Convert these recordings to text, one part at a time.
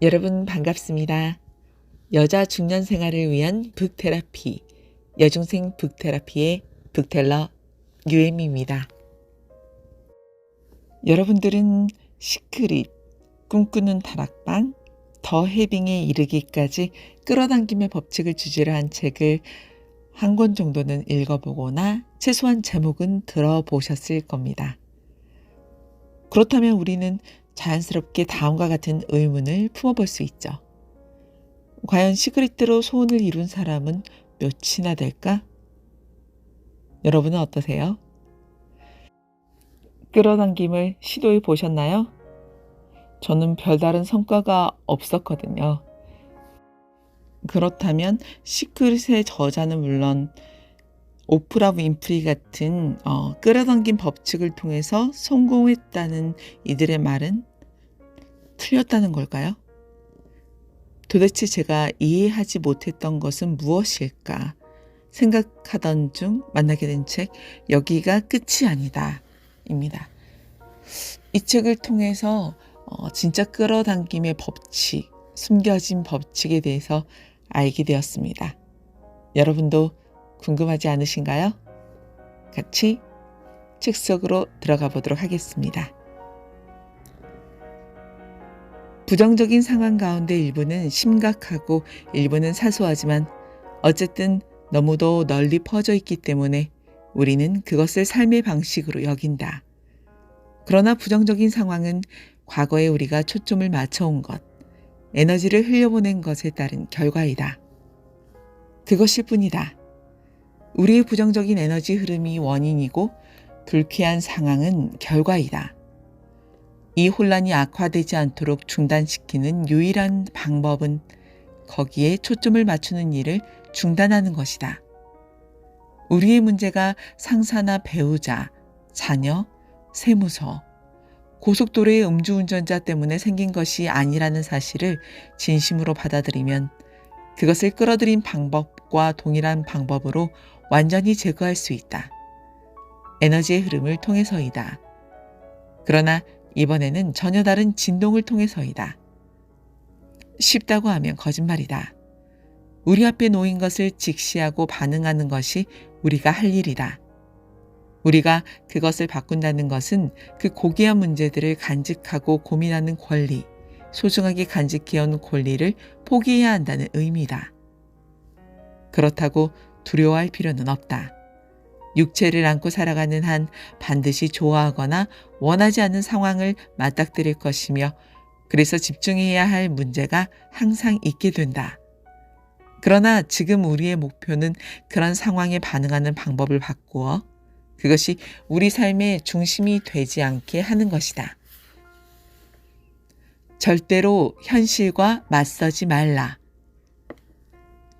여러분 반갑습니다. 여자 중년 생활을 위한 북테라피, 여중생 북테라피의 북텔러 유엠입니다. 여러분들은 시크릿, 꿈꾸는 다락방, 더 해빙에 이르기까지 끌어당김의 법칙을 주제로 한 책을 한 권 정도는 읽어보거나 최소한 제목은 들어보셨을 겁니다. 그렇다면 우리는 자연스럽게 다음과 같은 의문을 품어볼 수 있죠. 과연 시크릿대로 소원을 이룬 사람은 몇이나 될까? 여러분은 어떠세요? 끌어당김을 시도해 보셨나요? 저는 별다른 성과가 없었거든요. 그렇다면 시크릿의 저자는 물론 오프라 윈프리 같은 끌어당김 법칙을 통해서 성공했다는 이들의 말은 틀렸다는 걸까요? 도대체 제가 이해하지 못했던 것은 무엇일까 생각하던 중 만나게 된 책 여기가 끝이 아니다 입니다. 이 책을 통해서 진짜 끌어당김의 법칙, 숨겨진 법칙에 대해서 알게 되었습니다. 여러분도 궁금하지 않으신가요? 같이 책 속으로 들어가 보도록 하겠습니다. 부정적인 상황 가운데 일부는 심각하고 일부는 사소하지만 어쨌든 너무도 널리 퍼져 있기 때문에 우리는 그것을 삶의 방식으로 여긴다. 그러나 부정적인 상황은 과거에 우리가 초점을 맞춰온 것, 에너지를 흘려보낸 것에 따른 결과이다. 그것일 뿐이다. 우리의 부정적인 에너지 흐름이 원인이고 불쾌한 상황은 결과이다. 이 혼란이 악화되지 않도록 중단시키는 유일한 방법은 거기에 초점을 맞추는 일을 중단하는 것이다. 우리의 문제가 상사나 배우자, 자녀, 세무서, 고속도로의 음주운전자 때문에 생긴 것이 아니라는 사실을 진심으로 받아들이면 그것을 끌어들인 방법과 동일한 방법으로 완전히 제거할 수 있다. 에너지의 흐름을 통해서이다. 그러나 이번에는 전혀 다른 진동을 통해서이다. 쉽다고 하면 거짓말이다. 우리 앞에 놓인 것을 직시하고 반응하는 것이 우리가 할 일이다. 우리가 그것을 바꾼다는 것은 그 고귀한 문제들을 간직하고 고민하는 권리, 소중하게 간직해온 권리를 포기해야 한다는 의미다. 그렇다고 두려워할 필요는 없다. 육체를 안고 살아가는 한 반드시 좋아하거나 원하지 않는 상황을 맞닥뜨릴 것이며 그래서 집중해야 할 문제가 항상 있게 된다. 그러나 지금 우리의 목표는 그런 상황에 반응하는 방법을 바꾸어 그것이 우리 삶의 중심이 되지 않게 하는 것이다. 절대로 현실과 맞서지 말라.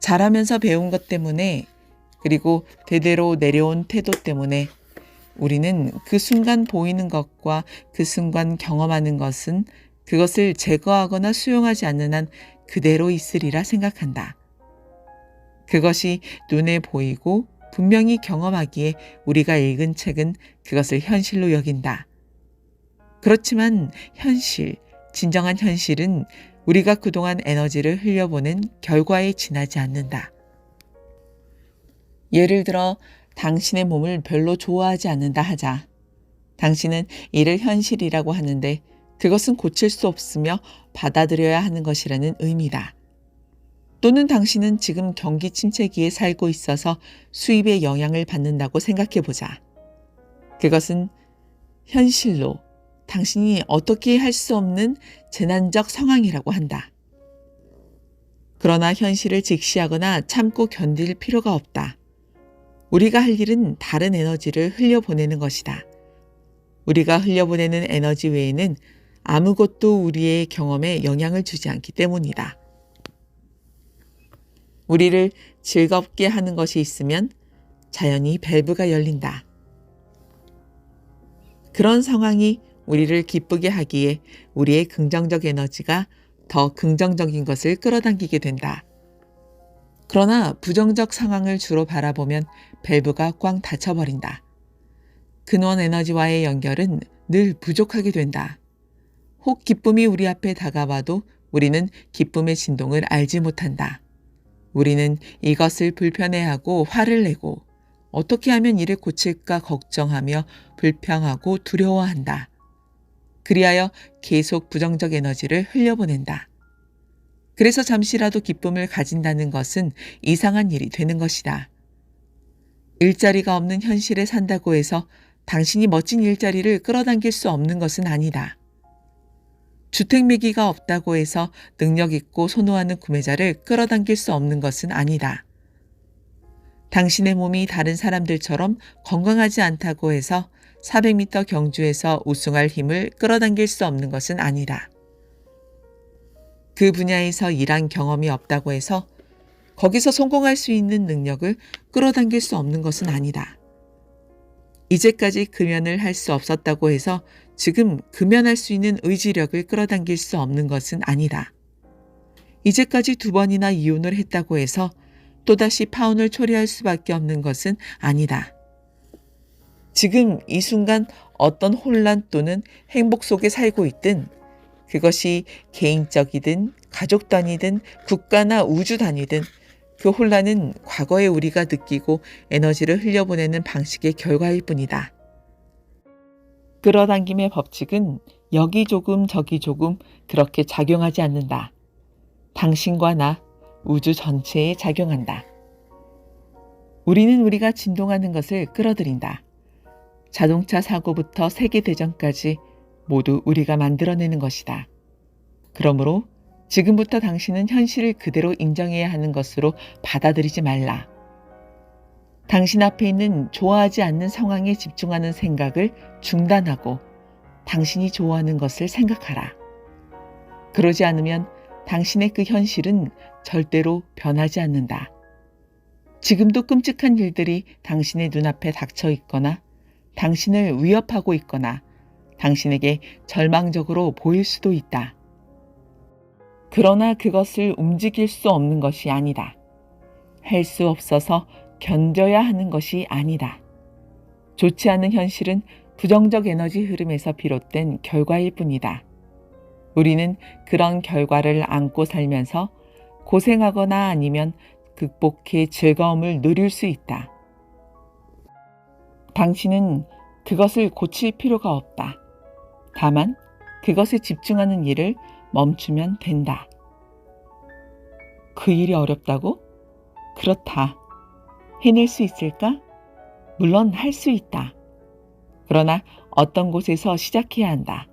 자라면서 배운 것 때문에 그리고 대대로 내려온 태도 때문에 우리는 그 순간 보이는 것과 그 순간 경험하는 것은 그것을 제거하거나 수용하지 않는 한 그대로 있으리라 생각한다. 그것이 눈에 보이고 분명히 경험하기에 우리가 읽은 책은 그것을 현실로 여긴다. 그렇지만 진정한 현실은 우리가 그동안 에너지를 흘려보낸 결과에 지나지 않는다. 예를 들어 당신의 몸을 별로 좋아하지 않는다 하자. 당신은 이를 현실이라고 하는데 그것은 고칠 수 없으며 받아들여야 하는 것이라는 의미다. 또는 당신은 지금 경기 침체기에 살고 있어서 수입에 영향을 받는다고 생각해 보자. 그것은 현실로 당신이 어떻게 할 수 없는 재난적 상황이라고 한다. 그러나 현실을 직시하거나 참고 견딜 필요가 없다. 우리가 할 일은 다른 에너지를 흘려보내는 것이다. 우리가 흘려보내는 에너지 외에는 아무것도 우리의 경험에 영향을 주지 않기 때문이다. 우리를 즐겁게 하는 것이 있으면 자연히 밸브가 열린다. 그런 상황이 우리를 기쁘게 하기에 우리의 긍정적 에너지가 더 긍정적인 것을 끌어당기게 된다. 그러나 부정적 상황을 주로 바라보면 밸브가 꽝 닫혀버린다. 근원 에너지와의 연결은 늘 부족하게 된다. 혹 기쁨이 우리 앞에 다가와도 우리는 기쁨의 진동을 알지 못한다. 우리는 이것을 불편해하고 화를 내고 어떻게 하면 이를 고칠까 걱정하며 불평하고 두려워한다. 그리하여 계속 부정적 에너지를 흘려보낸다. 그래서 잠시라도 기쁨을 가진다는 것은 이상한 일이 되는 것이다. 일자리가 없는 현실에 산다고 해서 당신이 멋진 일자리를 끌어당길 수 없는 것은 아니다. 주택 매기가 없다고 해서 능력 있고 선호하는 구매자를 끌어당길 수 없는 것은 아니다. 당신의 몸이 다른 사람들처럼 건강하지 않다고 해서 400m 경주에서 우승할 힘을 끌어당길 수 없는 것은 아니다. 그 분야에서 일한 경험이 없다고 해서 거기서 성공할 수 있는 능력을 끌어당길 수 없는 것은 아니다. 이제까지 금연을 할 수 없었다고 해서 지금 금연할 수 있는 의지력을 끌어당길 수 없는 것은 아니다. 이제까지 2번이나 이혼을 했다고 해서 또다시 파혼을 초래할 수밖에 없는 것은 아니다. 지금 이 순간 어떤 혼란 또는 행복 속에 살고 있든 그것이 개인적이든 가족 단위든 국가나 우주 단위든 그 혼란은 과거에 우리가 느끼고 에너지를 흘려보내는 방식의 결과일 뿐이다. 끌어당김의 법칙은 여기 조금 저기 조금 그렇게 작용하지 않는다. 당신과 나, 우주 전체에 작용한다. 우리는 우리가 진동하는 것을 끌어들인다. 자동차 사고부터 세계대전까지 모두 우리가 만들어내는 것이다. 그러므로 지금부터 당신은 현실을 그대로 인정해야 하는 것으로 받아들이지 말라. 당신 앞에 있는 좋아하지 않는 상황에 집중하는 생각을 중단하고 당신이 좋아하는 것을 생각하라. 그러지 않으면 당신의 그 현실은 절대로 변하지 않는다. 지금도 끔찍한 일들이 당신의 눈앞에 닥쳐 있거나 당신을 위협하고 있거나 당신에게 절망적으로 보일 수도 있다. 그러나 그것을 움직일 수 없는 것이 아니다. 할 수 없어서 견뎌야 하는 것이 아니다. 좋지 않은 현실은 부정적 에너지 흐름에서 비롯된 결과일 뿐이다. 우리는 그런 결과를 안고 살면서 고생하거나 아니면 극복해 즐거움을 누릴 수 있다. 당신은 그것을 고칠 필요가 없다. 다만 그것에 집중하는 일을 멈추면 된다. 그 일이 어렵다고? 그렇다. 해낼 수 있을까? 물론 할 수 있다. 그러나 어떤 곳에서 시작해야 한다.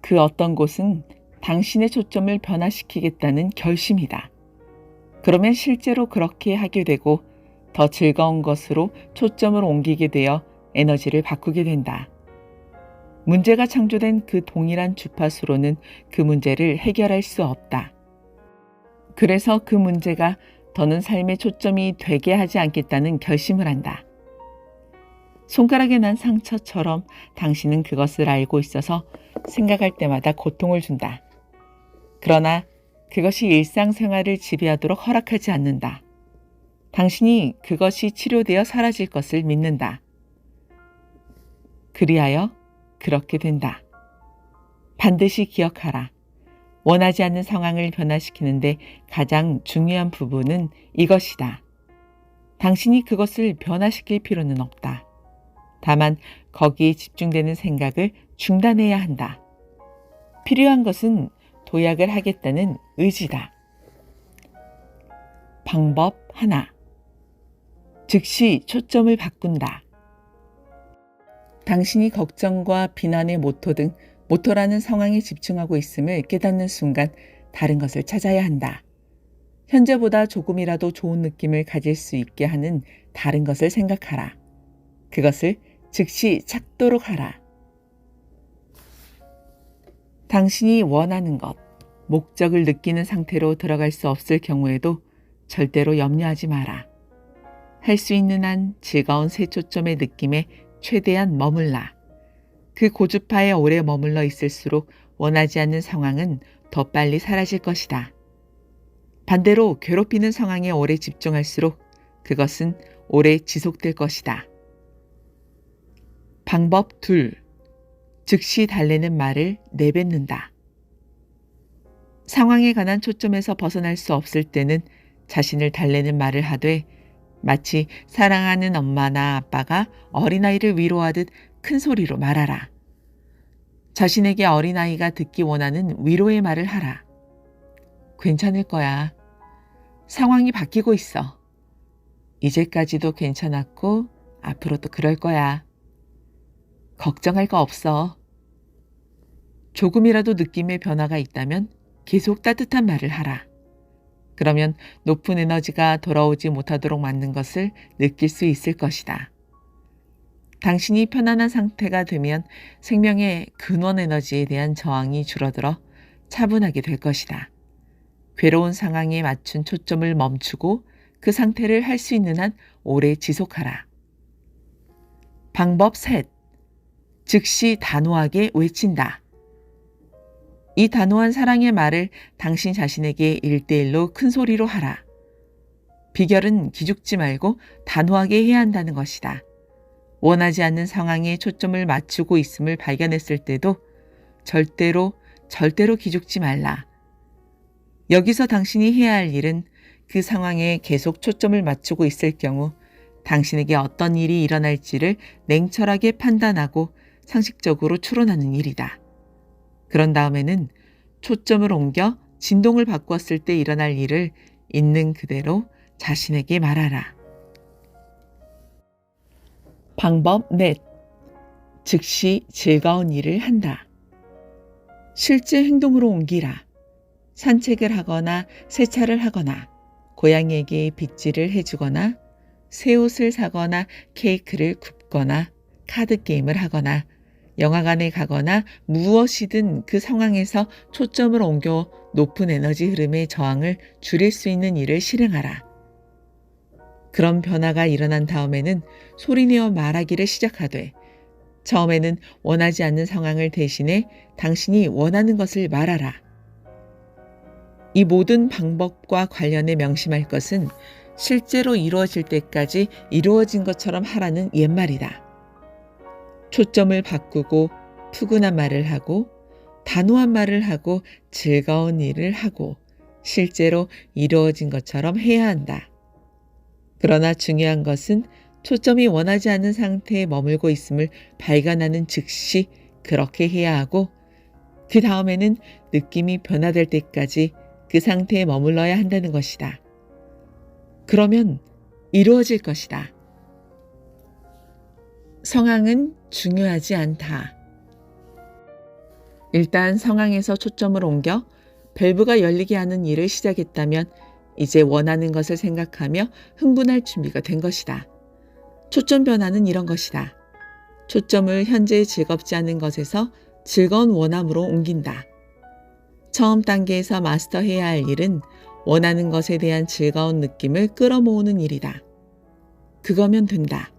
그 어떤 곳은 당신의 초점을 변화시키겠다는 결심이다. 그러면 실제로 그렇게 하게 되고 더 즐거운 것으로 초점을 옮기게 되어 에너지를 바꾸게 된다. 문제가 창조된 그 동일한 주파수로는 그 문제를 해결할 수 없다. 그래서 그 문제가 더는 삶의 초점이 되게 하지 않겠다는 결심을 한다. 손가락에 난 상처처럼 당신은 그것을 알고 있어서 생각할 때마다 고통을 준다. 그러나 그것이 일상생활을 지배하도록 허락하지 않는다. 당신이 그것이 치료되어 사라질 것을 믿는다. 그리하여 그렇게 된다. 반드시 기억하라. 원하지 않는 상황을 변화시키는데 가장 중요한 부분은 이것이다. 당신이 그것을 변화시킬 필요는 없다. 다만 거기에 집중되는 생각을 중단해야 한다. 필요한 것은 도약을 하겠다는 의지다. 방법 하나. 즉시 초점을 바꾼다. 당신이 걱정과 비난의 모토 등 모토라는 상황에 집중하고 있음을 깨닫는 순간 다른 것을 찾아야 한다. 현재보다 조금이라도 좋은 느낌을 가질 수 있게 하는 다른 것을 생각하라. 그것을 즉시 찾도록 하라. 당신이 원하는 것, 목적을 느끼는 상태로 들어갈 수 없을 경우에도 절대로 염려하지 마라. 할 수 있는 한 즐거운 새 초점의 느낌에 최대한 머물라. 그 고주파에 오래 머물러 있을수록 원하지 않는 상황은 더 빨리 사라질 것이다. 반대로 괴롭히는 상황에 오래 집중할수록 그것은 오래 지속될 것이다. 방법 2. 즉시 달래는 말을 내뱉는다. 상황에 관한 초점에서 벗어날 수 없을 때는 자신을 달래는 말을 하되 마치 사랑하는 엄마나 아빠가 어린아이를 위로하듯 큰 소리로 말하라. 자신에게 어린아이가 듣기 원하는 위로의 말을 하라. 괜찮을 거야. 상황이 바뀌고 있어. 이제까지도 괜찮았고 앞으로도 그럴 거야. 걱정할 거 없어. 조금이라도 느낌의 변화가 있다면 계속 따뜻한 말을 하라. 그러면 높은 에너지가 돌아오지 못하도록 만든 것을 느낄 수 있을 것이다. 당신이 편안한 상태가 되면 생명의 근원 에너지에 대한 저항이 줄어들어 차분하게 될 것이다. 괴로운 상황에 맞춘 초점을 멈추고 그 상태를 할 수 있는 한 오래 지속하라. 방법 셋. 즉시 단호하게 외친다. 이 단호한 사랑의 말을 당신 자신에게 1대1로 큰 소리로 하라. 비결은 기죽지 말고 단호하게 해야 한다는 것이다. 원하지 않는 상황에 초점을 맞추고 있음을 발견했을 때도 절대로 기죽지 말라. 여기서 당신이 해야 할 일은 그 상황에 계속 초점을 맞추고 있을 경우 당신에게 어떤 일이 일어날지를 냉철하게 판단하고 상식적으로 추론하는 일이다. 그런 다음에는 초점을 옮겨 진동을 바꾸었을 때 일어날 일을 있는 그대로 자신에게 말하라. 방법 넷. 즉시 즐거운 일을 한다. 실제 행동으로 옮기라. 산책을 하거나 세차를 하거나 고양이에게 빗질을 해주거나 새 옷을 사거나 케이크를 굽거나 카드게임을 하거나 영화관에 가거나 무엇이든 그 상황에서 초점을 옮겨 높은 에너지 흐름의 저항을 줄일 수 있는 일을 실행하라. 그런 변화가 일어난 다음에는 소리내어 말하기를 시작하되 처음에는 원하지 않는 상황을 대신해 당신이 원하는 것을 말하라. 이 모든 방법과 관련해 명심할 것은 실제로 이루어질 때까지 이루어진 것처럼 하라는 옛말이다. 초점을 바꾸고 푸근한 말을 하고 단호한 말을 하고 즐거운 일을 하고 실제로 이루어진 것처럼 해야 한다. 그러나 중요한 것은 초점이 원하지 않는 상태에 머물고 있음을 발견하는 즉시 그렇게 해야 하고 그 다음에는 느낌이 변화될 때까지 그 상태에 머물러야 한다는 것이다. 그러면 이루어질 것이다. 상황은 중요하지 않다. 일단 상황에서 초점을 옮겨 밸브가 열리게 하는 일을 시작했다면 이제 원하는 것을 생각하며 흥분할 준비가 된 것이다. 초점 변화는 이런 것이다. 초점을 현재 즐겁지 않은 것에서 즐거운 원함으로 옮긴다. 처음 단계에서 마스터해야 할 일은 원하는 것에 대한 즐거운 느낌을 끌어모으는 일이다. 그거면 된다.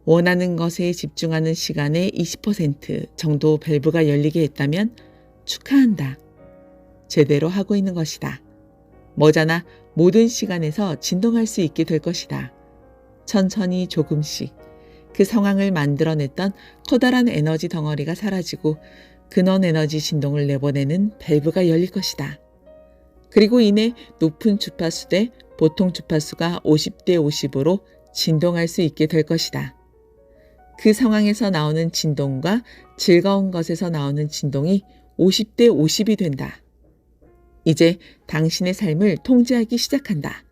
원하는 것에 집중하는 시간의 20% 정도 밸브가 열리게 했다면 축하한다. 제대로 하고 있는 것이다. 머지않아 모든 시간에서 진동할 수 있게 될 것이다. 천천히 조금씩 그 상황을 만들어냈던 커다란 에너지 덩어리가 사라지고 근원 에너지 진동을 내보내는 밸브가 열릴 것이다. 그리고 이내 높은 주파수 대 보통 주파수가 50대 50으로 진동할 수 있게 될 것이다. 그 상황에서 나오는 진동과 즐거운 것에서 나오는 진동이 50대 50이 된다. 이제 당신의 삶을 통제하기 시작한다.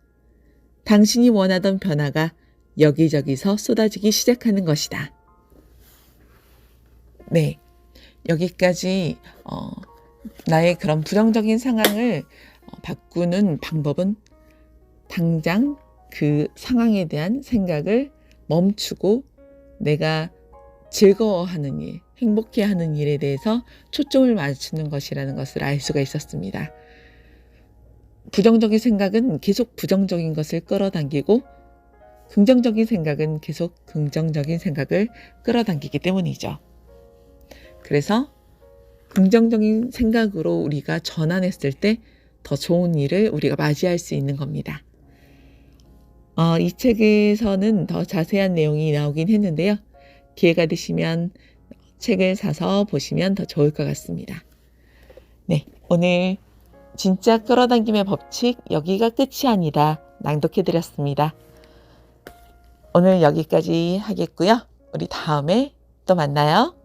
당신이 원하던 변화가 여기저기서 쏟아지기 시작하는 것이다. 네, 여기까지 나의 그런 부정적인 상황을 바꾸는 방법은 당장 그 상황에 대한 생각을 멈추고 내가 즐거워하는 일, 행복해하는 일에 대해서 초점을 맞추는 것이라는 것을 알 수가 있었습니다. 부정적인 생각은 계속 부정적인 것을 끌어당기고 긍정적인 생각은 계속 긍정적인 생각을 끌어당기기 때문이죠. 그래서 긍정적인 생각으로 우리가 전환했을 때 더 좋은 일을 우리가 맞이할 수 있는 겁니다. 이 책에서는 더 자세한 내용이 나오긴 했는데요. 기회가 되시면 책을 사서 보시면 더 좋을 것 같습니다. 네, 오늘 진짜 끌어당김의 법칙 여기가 끝이 아니다 낭독해드렸습니다. 오늘 여기까지 하겠고요. 우리 다음에 또 만나요.